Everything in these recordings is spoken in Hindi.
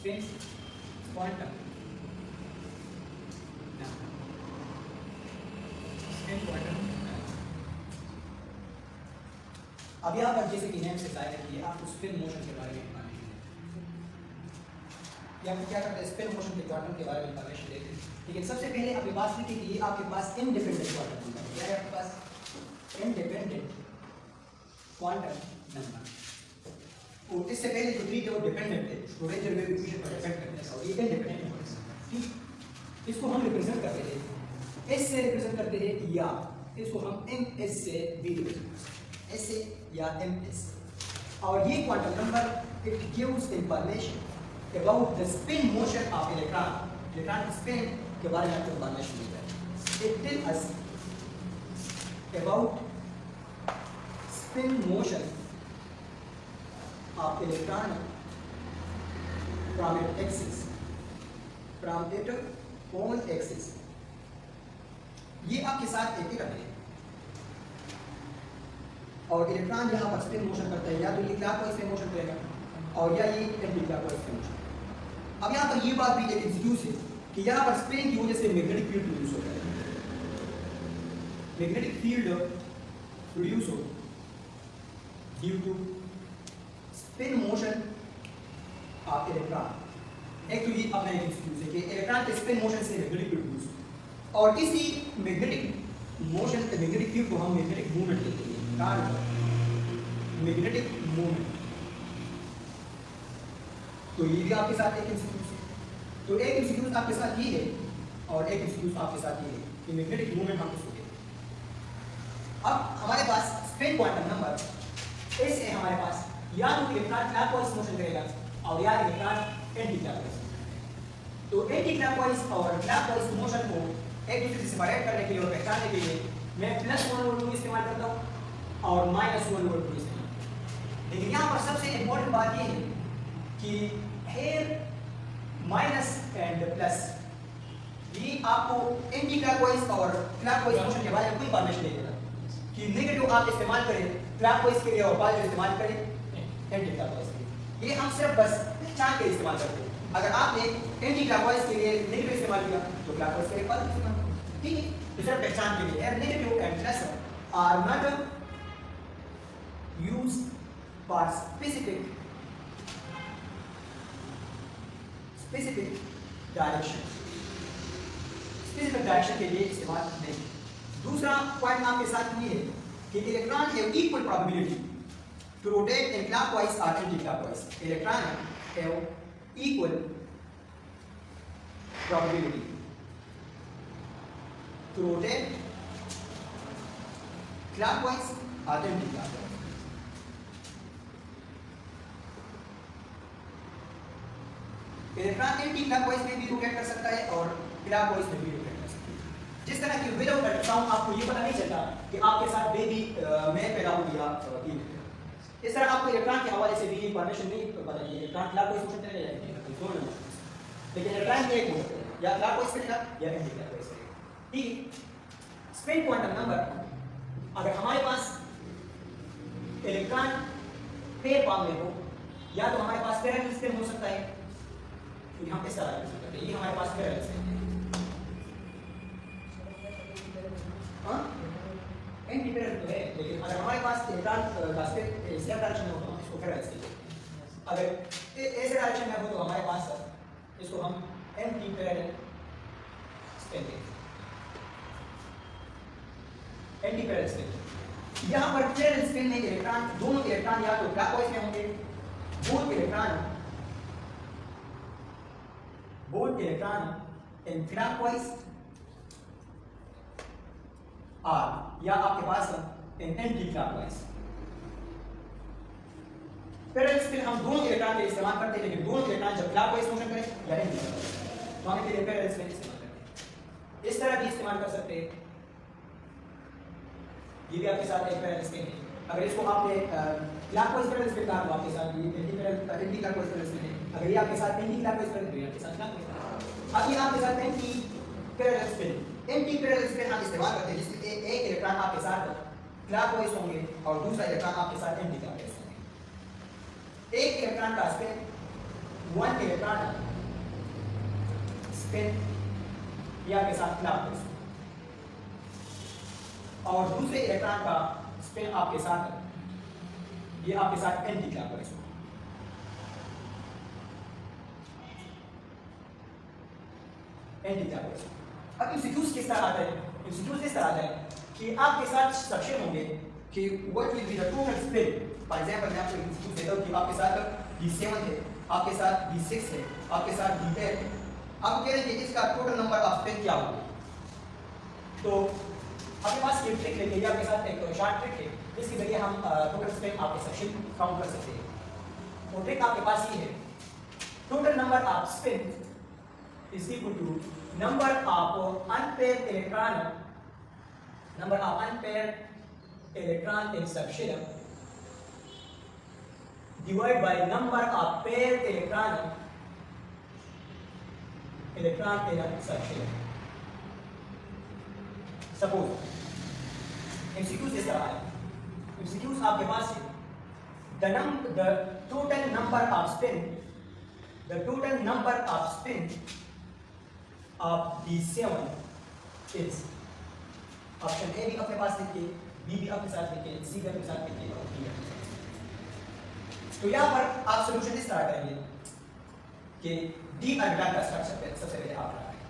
Spin quantum spin quantum. अब यहाँ पर जैसे कि नेम से जाहिर है कि आपको स्पिन मोशन के बारे में इंफॉर्मेशन या क्या करते हैं, स्पिन मोशन के क्वांटम के बारे में इंफॉर्मेशन देते हैं। लेकिन सबसे पहले आपके पास लिखिए कि आपके पास इंडिपेंडेंट क्वांटम नंबर है। क्या है आपके पास? Independent quantum number. और इससे पहले जो थ्री थे वो डिपेंडेंट थे, स्क्रोडिंगर वेव इक्वेशन पर डिपेंड करते हैं, और ये इंडिपेंडेंट नंबर है। ठीक, इसको हम रिप्रेजेंट करते थे, एस से रिप्रेजेंट करते थे, या इसको हम एम एस से भी रिप्रेजेंट करते हैं, एस से या एम एस। और ये quantum number it gives information about the spin motion of electron. Electron spin के बारे में आपको इंफॉर्मेशन मिलता है। It tell us about spin motion of electron from it axis, from it own axis. ये आपके साथ एक ही करते हैं, और इलेक्ट्रॉन यहाँ पर स्पिन मोशन करता है, या तो ये क्लॉकवाइज में मोशन करेगा और या ये एंटी क्लॉकवाइज में मोशन। अब यहाँ पर ये बात भी एक एक्सक्यूज है कि यहाँ पर स्पिन की वजह से मैग्नेटिक फील्ड प्रोड्यूस होता है, मैग्नेटिक फील्ड प्रोड्यूस हो due to spin motion of electron. Actually अपना एक एक्सक्यूज है कि इलेक्ट्रॉन के स्पिन मोशन से मैग्नेटिक फील्ड प्रोड्यूस, और इसी मैग्नेटिक मोशन के मैग्नेटिक फील्ड को हम मैग्नेटिक मूवमेंट कहते हैं, मैग्नेटिक मूवमेंट। तो ये भी आपके साथ एक इंस्टीट्यूट है। तो एक इंस्टीट्यूट आपके साथ ये है और एक इंस्टीट्यूट आपके साथ ये है कि मैग्नेटिक मूवमेंट हम इसको कहते हैं। अब हमारे पास स्पिन क्वांटम नंबर ऐसे है, हमारे पास या तो इलेक्ट्रॉन क्लॉकवाइज मोशन करेगा और या इलेक्ट्रॉन एंटी क्लॉकवाइज। तो एंटी क्लॉकवाइज और क्लॉकवाइज मोशन को एक दूसरे से सेपरेट करने के लिए और पहचानने के लिए मैं +1 वोल्ट को इस्तेमाल करता हूँ और -1 वोल्ट को इस्तेमाल करता हूँ। लेकिन यहाँ पर सबसे इम्पोर्टेंट बात ये है कि हेयर माइनस एंड प्लस ये आपको एंटी क्लॉकवाइज और क्लॉकवाइज मोशन के बारे में कोई इंफॉर्मेशन नहीं देगा कि नेगेटिव आप इस्तेमाल करें क्लॉकवाइज के लिए और पॉजिटिव इस्तेमाल करें एंटी क्लॉकवाइज के लिए। ये हम सिर्फ बस पहचान के इस्तेमाल करते हैं। अगर आपने एंटी क्लॉकवाइज के लिए नेगेटिव इस्तेमाल किया तो क्लॉकवाइज के लिए पॉजिटिव इस्तेमाल करें, ठीक है। तो सिर्फ पहचान के लिए negative and plus are not used for specific direction के लिए इस्तेमाल नहीं। दूसरा पॉइंट आपके साथ ये है कि electron have equal probability to rotate in clockwise और anti clockwise. Electron have equal probability to rotate clockwise और anti clockwise. Electron anti clockwise में भी रोटेट कर सकता है और क्लॉकवाइज में भी रोटेट कर सकता है। जिस तरह कि विदाउट अल्ट्रासाउंड आपको ये पता नहीं चलता कि आपके साथ बेबी में पैदा हो गया, इस तरह आपको इलेक्ट्रॉन के हवाले से भी इंफॉर्मेशन नहीं पता है इलेक्ट्रॉन क्लॉकवाइज मोशन करेगा या दोनों, लेकिन इलेक्ट्रॉन एक हो सकता है या क्लॉकवाइज करेगा या एंटी क्लॉकवाइज करेगा, ठीक। स्पिन क्वांटम नंबर अगर हमारे पास इलेक्ट्रॉन पेयर फॉर्म में हो, या तो हमारे पास पैरेलल स्पिन हो सकता है, क्योंकि हम इस तरह करते हैं, ये हमारे पास पैरेलल स्पिन है, हाँ एंटी पैरेलल तो है, लेकिन अगर हमारे पास इलेक्ट्रॉन का स्पिन इस डायरेक्शन में हो तो हम इसको पैरेलल स्पिन कहते हैं। अगर ऐसे डायरेक्शन में हो तो हमारे पास इसको हम एंटी पैरेलल स्पिन कहते हैं, एंटी पैरेलल स्पिन। यहाँ पर पैरेलल स्पिन में इलेक्ट्रॉन, दोनों इलेक्ट्रॉन या तो क्लॉकवाइज में होंगे, बोथ इलेक्ट्रॉन इन क्लॉकवाइज, और या आपके पास इन एंटी क्लॉकवाइज। पैरेलल स्पिन हम दोनों इलेक्ट्रॉन के इस्तेमाल करते हैं, लेकिन दोनों इलेक्ट्रॉन जब क्लॉकवाइज मोशन करें या एंटी क्लॉकवाइज तो हम इसके लिए पैरेलल स्पिन इस्तेमाल करते हैं। इस तरह भी इस्तेमाल कर सकते हैं, ये भी आपके साथ एक पैरेलल स्पिन है। अगर इसको आपने क्लॉकवाइज पैरेलल स्पिन कहा तो आपके साथ ये एंटी क्लॉकवाइज पैरेलल स्पिन है। अगर ये आपके साथ एंटी क्लॉकवाइज पैरेलल स्पिन है, आपके साथ क्लॉकवाइज। अब ये आपके साथ एंटी पैरेलल स्पिन हम इस्तेमाल करते हैं जिसमें एक इलेक्ट्रॉन आपके साथ क्लॉकवाइज होंगे और दूसरा इलेक्ट्रॉन आपके साथ एंटी क्लॉकवाइज होंगे। एक इलेक्ट्रॉन का स्पिन वन इलेक्ट्रॉन स्पिन या के साथ क्लॉकवाइज और दूसरे इलेक्ट्रॉन का स्पिन आपके साथ ये आपके साथ एंटी क्लॉकवाइज होगा। Anti clockwise. अब एमसीक्यूज किस तरह आता है? एमसीक्यूज इस तरह आता है कि आपके साथ सक्षम होंगे कि what will be the total spin. For example मैं आपको एमसीक्यूज देता हूं कि आपके साथ D7 है, आपके साथ D6 है, आपके साथ D10 है। आप कह रहे हैं कि इसका टोटल नंबर ऑफ स्पिन क्या होगा? तो आपके पास ये ट्रिक लेके आपके साथ एक शॉर्ट ट्रिक है जिसके जरिए हम टोटल स्पिन आपके सेक्शन काउंट कर सकते हैं। वो ट्रिक आपके पास ये है, total number of spin is equal to number of unpaired electron in subshell divided by number of paired electron in a subshell. Suppose MCQs इस तरह है, MCQs आपके पास है the total number of spin of D7 is option A भी अपने पास लिखिए, बी भी अपने साथ लिखिए, सी भी अपने साथ लिखिए और डी अपने साथ। तो यहाँ पर आप सॉल्यूशन इस तरह करेंगे कि डी ऑर्बिटल का स्ट्रक्चर सबसे पहले आप लगाएं।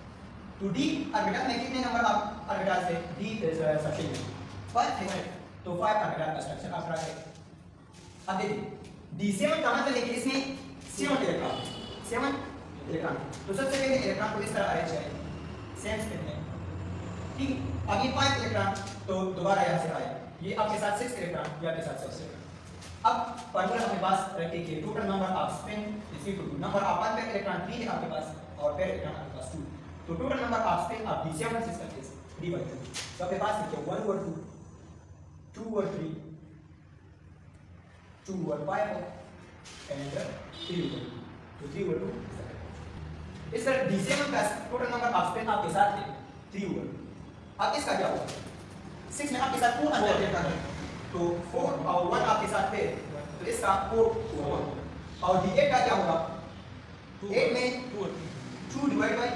तो डी ऑर्बिटल में कितने नंबर आप ऑर्बिटल से डी सबसे में 5 है, तो 5 ऑर्बिटल का स्ट्रक्चर आप लगाएं। अब देखिए D7 का मतलब है कि इसमें 7 इलेक्ट्रॉन तो सबसे पहले इलेक्ट्रॉन को इस तरह अरेंज करें सेम स्पिन में, ठीक है। अब ये 5 इलेक्ट्रॉन तो दोबारा यहाँ से आए, ये आपके साथ 6 इलेक्ट्रॉन ये आपके साथ 6 इलेक्ट्रॉन। अब फार्मूला अपने पास रखिए कि total number of spin is equal to number of unpaired electron 3 है आपके पास और पेयर्ड इलेक्ट्रॉन आपके पास 2, तो total number of spin off D7 system is 3/2। तो आपके पास लिखिए 1/2, 2/3, 2/5 एंड 3/2, तो 3/2 इस तरह D7 का टोटल नंबर ऑफ स्पिन आपके साथ है 3/2। अब इसका क्या होगा? 6 में आपके साथ 4 अंदर देता है, तो 4 और 1 आपके साथ है, तो इसका 4 और D8 का क्या होगा? 8 में 2 डिवाइड बाय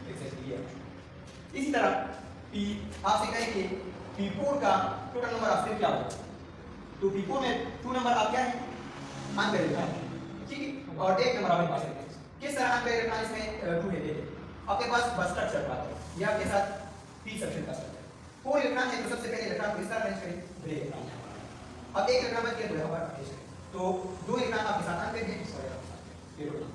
एक्जेक्टली। इसी तरह P आपसे कहेंगे P4 का टोटल नंबर ऑफ स्पिन क्या होगा? तो P4 में 2 नंबर आप क्या है? अनपेयर्ड है, ठीक है, और 1 नंबर आपके पास है। किस तरह अनपेयर्ड इलेक्ट्रॉन इसमें 2 है, देखिए आपके पास बस स्ट्रक्चर बात है, ये आपके साथ p सेक्शन का स्ट्रक्चर 4 इलेक्ट्रॉन है, तो सबसे पहले इलेक्ट्रॉन को इस तरह अरेंज करें, 2 इलेक्ट्रॉन। अब 1 इलेक्ट्रॉन बच गया, 2 यहाँ पर अरेंज करें, तो 2 इलेक्ट्रॉन आपके साथ अनपेयर्ड है, सॉरी ये टोटल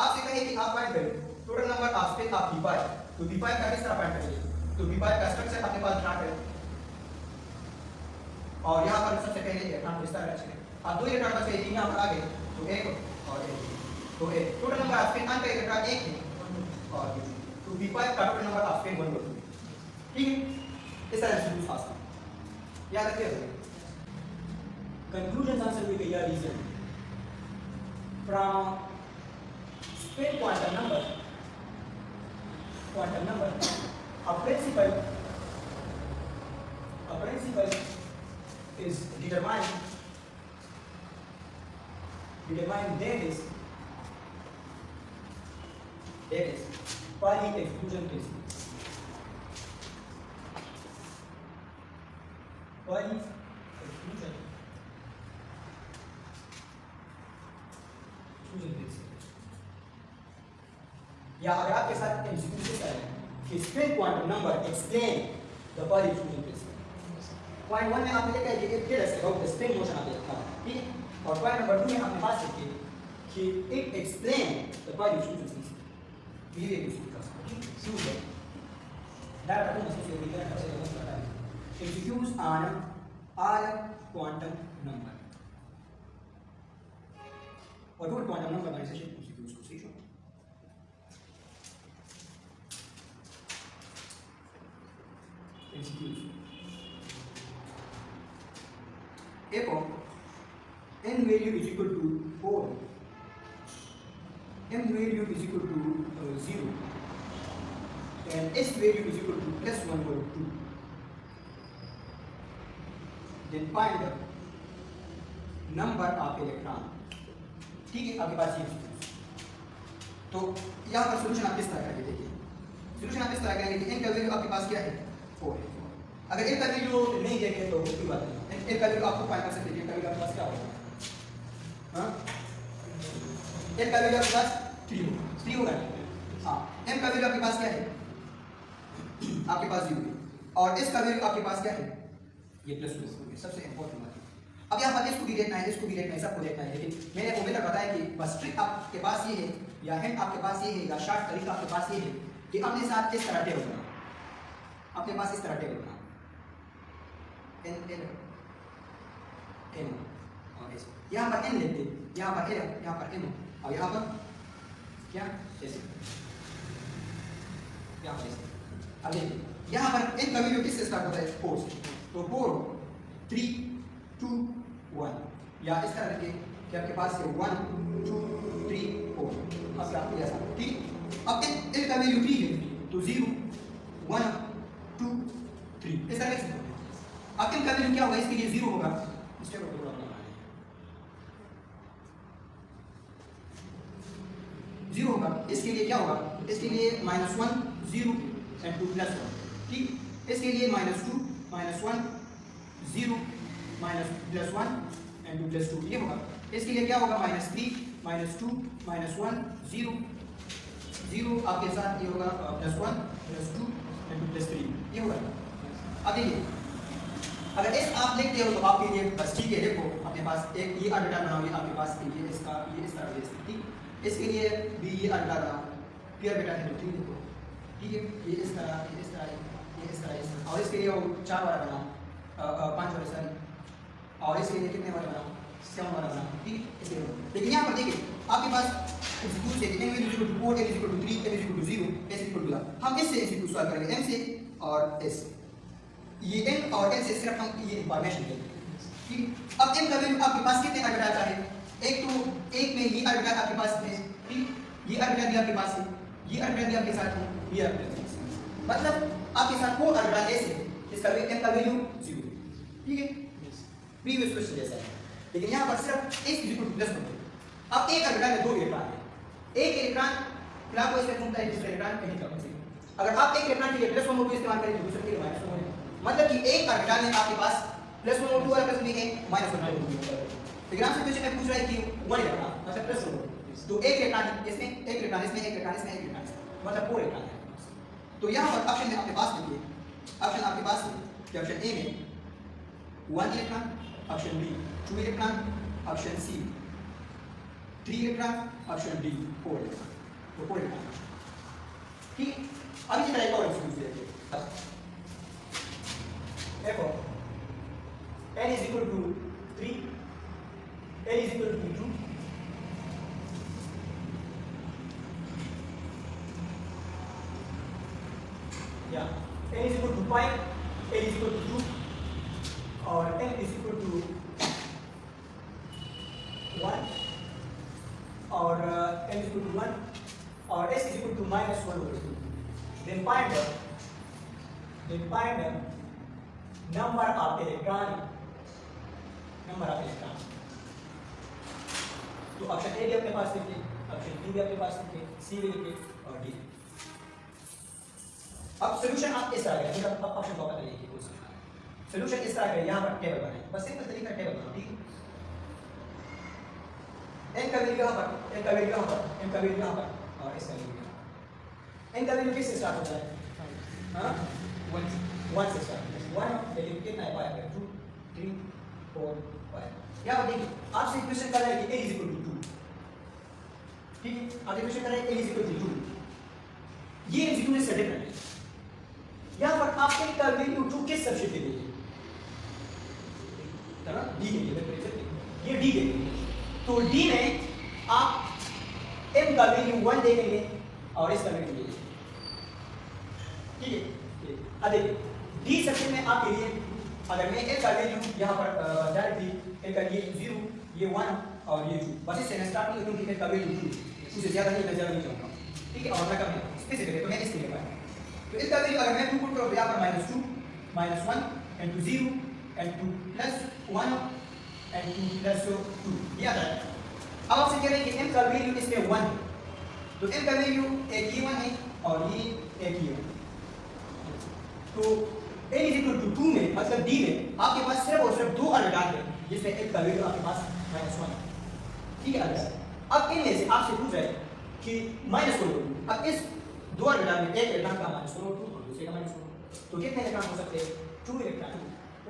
आपसे कहें कि आप फाइंड करें total number of spin off p5, तो p5 का किस तरह फाइंड करेंगे? तो p5 का स्ट्रक्चर अपने पास ड्रा करें और यहाँ पर सबसे पहले इलेक्ट्रॉन को इस तरह अरेंज करें। अब 2 इलेक्ट्रॉन बच गए, 3 यहाँ पर आ गए, तो 1 और 1, तो total number of spin unpaired electron 1 है और तो p5 का टोटल नंबर ऑफ स्पिन 1/2, ठीक है। इस तरह से यूज आसान याद रखिए। Conclusion answer with a reason from spin quantum number a principle is determined that is Pauli exclusion principle. Pauli exclusion principle. या अगर आपके साथ एमसीक्यू से है कि spin quantum number explain the Pauli exclusion principle। Point 1 में आपने लिखा है कि it tells about the spin motion of the electron, ठीक है, और पॉइंट नंबर 2 में आपने बात की कि it explain the Pauli exclusion principle। ये भी क्यों है that happens if you get executes on all quantum number और total quantum number organization executes को सीखो। executes echo n value is equal to 4, m value is equal to 0 and s value is equal to +1 or 2, then find the number of electron, ठीक है। आपके पास ये तो यहाँ पर सोल्यूशन आप किस तरह करेंगे, देखिए सोल्यूशन आप इस तरह करेंगे कि n का वैल्यू आपके पास क्या है 4 है। अगर n का वैल्यू नहीं देंगे तो कोई बात नहीं, n का वैल्यू आपको फाइंड कर सकते हैं, n का वैल्यू आपके पास क्या होगा, हाँ n का वैल्यू आपके पास 3 होगा, हाँ m का वैल्यू आपके पास क्या है, आपके पास 0 है, और s का वैल्यू आपके पास क्या है, ये +2 है। सबसे इंपॉर्टेंट बात है, अब यहाँ पर इसको भी देखना है, इसको भी देखना है, सबको देखना है, लेकिन मैंने वो मेथड बताया कि बस ट्रिक आपके पास ये है या हिंट आपके पास ये है या शॉर्ट तरीका आपके पास ये है कि अपने साथ इस तरह टेबल बनाओ, अपने पास इस तरह टेबल बनाओ n और s, यहाँ पर n लेते, यहाँ पर l, यहाँ पर m और यहाँ पर क्या s, यहाँ पर s। अब देखिए यहाँ पर n का वैल्यू किससे स्टार्ट होता है 4 से, तो 4 3 2 1 या इस तरह के कि आपके पास है 1 2 3 4, अब आपको ऐसा ठीक। अब n का वैल्यू 3 है तो 0 1 2 3 इस तरह से। अब n का वैल्यू क्या होगा, इसके लिए 0 होगा, इस टेबल को थोड़ा बनाना है, 0 होगा, इसके लिए क्या होगा, इसके लिए -1 0 and 2 +1 ठीक, इसके लिए -2 -1 0 -+1 and 2 +2 ये होगा, इसके लिए क्या होगा -3 -2 -1 0 0 आपके साथ ये होगा +1 +2 and 2 +3 ये होगा। अब देखिए अगर s आप लिखते हो तो आपके लिए बस ठीक है, देखो अपने पास एक ये ऑर्बिटल बनाओ, ये आपके पास ये इसका ये इस तरह से ठीक, इसके लिए भी ये ऑर्बिटल बनाओ, फिर ऑर्बिटल है तो 3 देखो ठीक है, ये इस तरह ये इस तरह ये इस तरह और इसके लिए 4 वाला बनाओ 5 वाला सॉरी, और इसके लिए कितने वाला बनाओ 7 वाला बनाओ ठीक है, इसके लिए। लेकिन यहाँ पर देखिए आपके पास एक्सिक्यूट से n = 4 n = 3 n = 0 s = 1, हम इससे एक्सिक्यूट सॉल्व करेंगे m से और s, ये n और n से सिर्फ हम ये इंफॉर्मेशन लेंगे ठीक है। अब m का वैल्यू आपके पास कितने ऑर्बिटल का है, एक तो एक में ये ऑर्बिटल आपके पास है ठीक, ये ऑर्बिटल भी आपके पास है, ये ऑर्बिटल भी आपके साथ है, ये ऑर्बिटल भी मतलब आपके साथ वो ऑर्बिटल ऐसे है जिसका m का वैल्यू 0 है ठीक है, प्रीवियस क्वेश्चन जैसा है। लेकिन यहाँ पर सिर्फ s = +1। अब एक ऑर्बिटल में 2 इलेक्ट्रॉन है, एक इलेक्ट्रॉन क्लॉकवाइज में घूमता है, दूसरा इलेक्ट्रॉन एंटी क्लॉकवाइज। अगर आप एक इलेक्ट्रॉन के लिए +1 मोड इस्तेमाल करें तो दूसरे के लिए -1 मोड, मतलब कि एक ऑर्बिटल में आपके पास +1 मोड 2 वाला प्लस भी है -1 मोड। एग्जाम से क्वेश्चन में पूछ रहा है कि 1 इलेक्ट्रॉन मतलब +1 मोड, तो एक इलेक्ट्रॉन इसमें, एक इलेक्ट्रॉन इसमें, एक इलेक्ट्रॉन इसमें, एक इलेक्ट्रॉन इसमें, मतलब 4 इलेक्ट्रॉन है। तो यहाँ पर ऑप्शन में आपके पास देखिए, ऑप्शन आपके पास है कि ऑप्शन ए में 1 electron, option B 2 electron, option C 3 electron, option D 4 electron, तो 4 इलेक्ट्रॉन ठीक है। अब इसी तरह एक और एक्सक्यूज देखिए, देखो n = 3 n = 2 या n = 5 n = 2 और n = 1 और n = 1 और s = -1/2, then find the number of electron, तो ऑप्शन ए भी अपने पास लिखिए, ऑप्शन बी भी अपने पास लिखिए, सी भी लिखिए और डी। अब सॉल्यूशन आप इस तरह करें, अब ऑप्शन को पता नहीं कि कौन सा सॉल्यूशन इस तरह करें, यहाँ पर टेबल बनाएं, बस सिंपल तरीका टेबल बनाओ ठीक है। n का वैल्यू यहाँ पर, n का वैल्यू यहाँ पर, n का वैल्यू यहाँ पर और इसका वैल्यू यहाँ, n का वैल्यू किससे स्टार्ट होता है, हाँ 1 से स्टार्ट होता है, 1 लेकिन कितना है 5 है, 2 3 4 5। यहाँ पर देखिए आपसे क्वेश्चन कर रहा है कि a = 2 ठीक है, आपसे क्वेश्चन कर रहा है a = 2, ये 0 से डिफरेंट है। यहाँ पर आप n का वैल्यू 2 किस सबसेट के लिए, d के लिए, ये d के लिए, तो d में आप m का वैल्यू 1 देखेंगे और इसका वैल्यू देखेंगे ठीक है। अब देखिए d सेक्शन में आपके लिए अगर मैं n का वैल्यू यहाँ पर डायरेक्टली n का ये 0 ये 1 और ये 2 बस इससे मैं स्टार्ट नहीं करूँगी, n का वैल्यू 2 उससे ज़्यादा नहीं, मैं ज़्यादा नहीं चाहूँगा ठीक है, और मैं कम स्पेसिफिक है तो मैं इसके लिए पाया, तो इसका वैल्यू अगर मैं 2 पुट करूँ तो यहाँ पर -2 -1 and 2 0 and 2 +1 and 2 +2 ये आता है। अब आपसे कह रहे हैं कि m का वैल्यू इसमें 1 है, तो तो m का वैल्यू एक e1 है और ये एक e1। तो n इज इक्वल टू 2 में मतलब d में आपके पास सिर्फ और सिर्फ दो ऑर्बिटल है जिसमें एक का वैल्यू आपके पास -1 है। ठीक है। अब इनमें से आपसे पूछ रहा है कि माइनस को लो। अब इस दो ऑर्बिटल में एक इलेक्ट्रॉन का -2 और दूसरे का -2, तो कितने इलेक्ट्रॉन हो सकते हैं? 2 इलेक्ट्रॉन,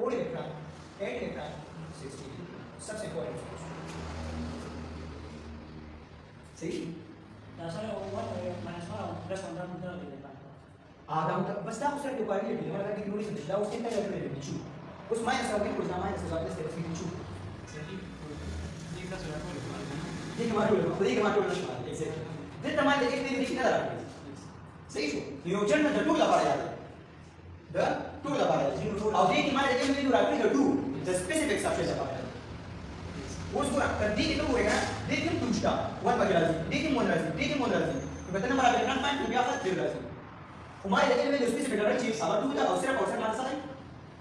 4 इलेक्ट्रॉन, 8 इलेक्ट्रॉन, 16 सबसे इंपॉर्टेंट। सही dasarnya umur minus mana plus kontra muda di depan ada बस ना उसका जो कार्य है हमारा कि नोटिस है उसके अंदर जो है बिचू उस माइनस का बिल्कुल ना माइनस का प्लस के बिचू ये हमारा रोल है ये हमारा रोल है एग्जैक्टली फिर हमारे एक दिन देखना रहा है सही शो नियोजन में टू लगा रहा है द टू लगा रहा है और ये हमारे एक दिन जो रखते हैं टू द स्पेसिफिक सबसे लगा रहा है उसको कर दी तो होएगा देखिए टूटा वन बजा रही देखिए मोन रही तो कहते हैं हमारा बैकग्राउंड पॉइंट हो गया था फिर रही हमारे लेवल में जो स्पेसिफिक रहा चीज अगर टू का अवसर और मानसा है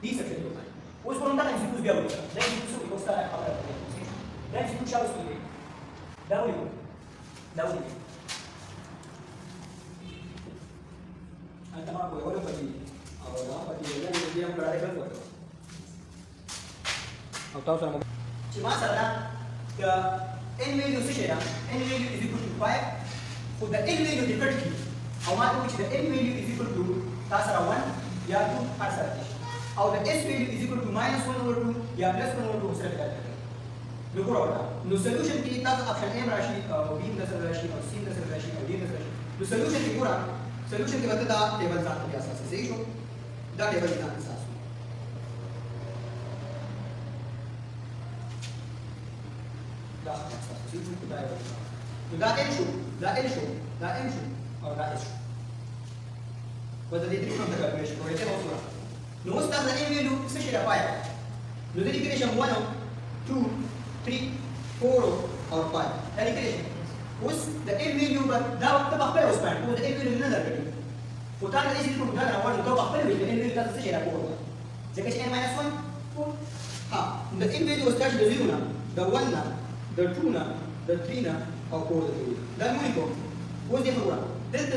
30 सेकंड होता है उसको हम कहते हैं कुछ गया होता है लेकिन उसको कोस्टा है खबर है लेकिन कुछ शायद उसको डाउन अंत में कोई और पति और पति ये हम लड़ाई कर सकते हैं अब तो sir cuma salah the n value से शेरा n value is equal to 5 for the n value different की हमारे which the n value is equal to Tasra 1 या 2 तासरा और the s value is equal to -1/2 या +1/2 उसे रखा जाएगा देखो रहा नो सॉल्यूशन की तब ऑप्शन m राशि b दशक राशि और c दशक राशि और d दशक राशि तो सॉल्यूशन की पूरा सॉल्यूशन के बाद दा टेबल जान के आसास से सही हो दा टेबल जान के आसास दा सीधे खुदा है तो दा n शो और दा s वजह इतनी कम तक कैलकुलेशन को ऐसे होगा नो स्टार द n वैल्यू से शेयर पाया नो द इक्वेशन 1 2 3 4 और 5 यानी इक्वेशन उस द n वैल्यू पर दा वक्त बखबर उस पॉइंट को द n वैल्यू नजर करें होता है इसी को उठा रहा तो बखबर वैल्यू n वैल्यू का से शेयर होगा जगह n -1 हां the n value start the 0 ना द 1 ना द 2 ना द 3 ना और 4 द único वो दे पूरा del द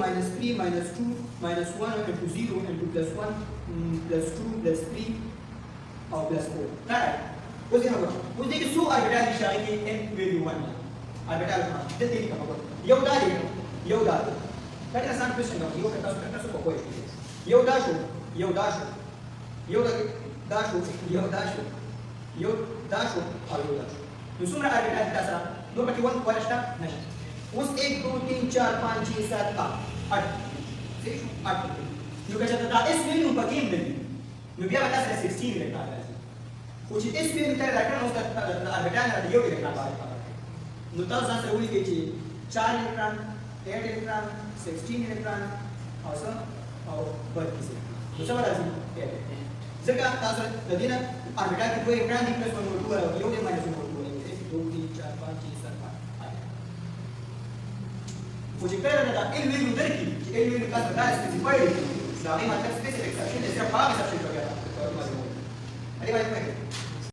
-3 -2 -1 into 0 into +1 +2 +3 और +4 राइट वो देखो वो देखिए सो ऑर्बिटल की शायद कि n वैल्यू 1 ऑर्बिटल का जल्दी लिखा होगा ये उदार कट का सान क्वेश्चन है ये कट सो कोई ये उदार शो और ये उदार शो तो सुन रहा ऑर्बिटल का सा दो बटे 1 क्वाड्रेटा नहीं उस 1 2 3 4 5 6 7 8 जो क्या चाहता था इस वैल्यू पर गेम वैल्यू मैं भी बता सकता 16 इलेक्ट्रॉन है कुछ इस वैल्यू का इलेक्ट्रॉन उसका ऑर्बिटल है ये इलेक्ट्रॉन बाहर नो तब सांस रहुली के चाहिए 4 इलेक्ट्रॉन 8 इलेक्ट्रॉन 16 इलेक्ट्रॉन और सब और 32 तो सब राशि जगह तासर तदिना ऑर्बिटल के कोई इलेक्ट्रॉन +1 और 2 है ये -1 है 1 2 3 4 5 6 7 8 मुझे कह रहा था इन वैल्यू दर की इन वैल्यू का बता स्पेसिफाइड दाने मतलब स्पेसिफिक सेक्शन जैसे भाग सेक्शन हो गया था अरे भाई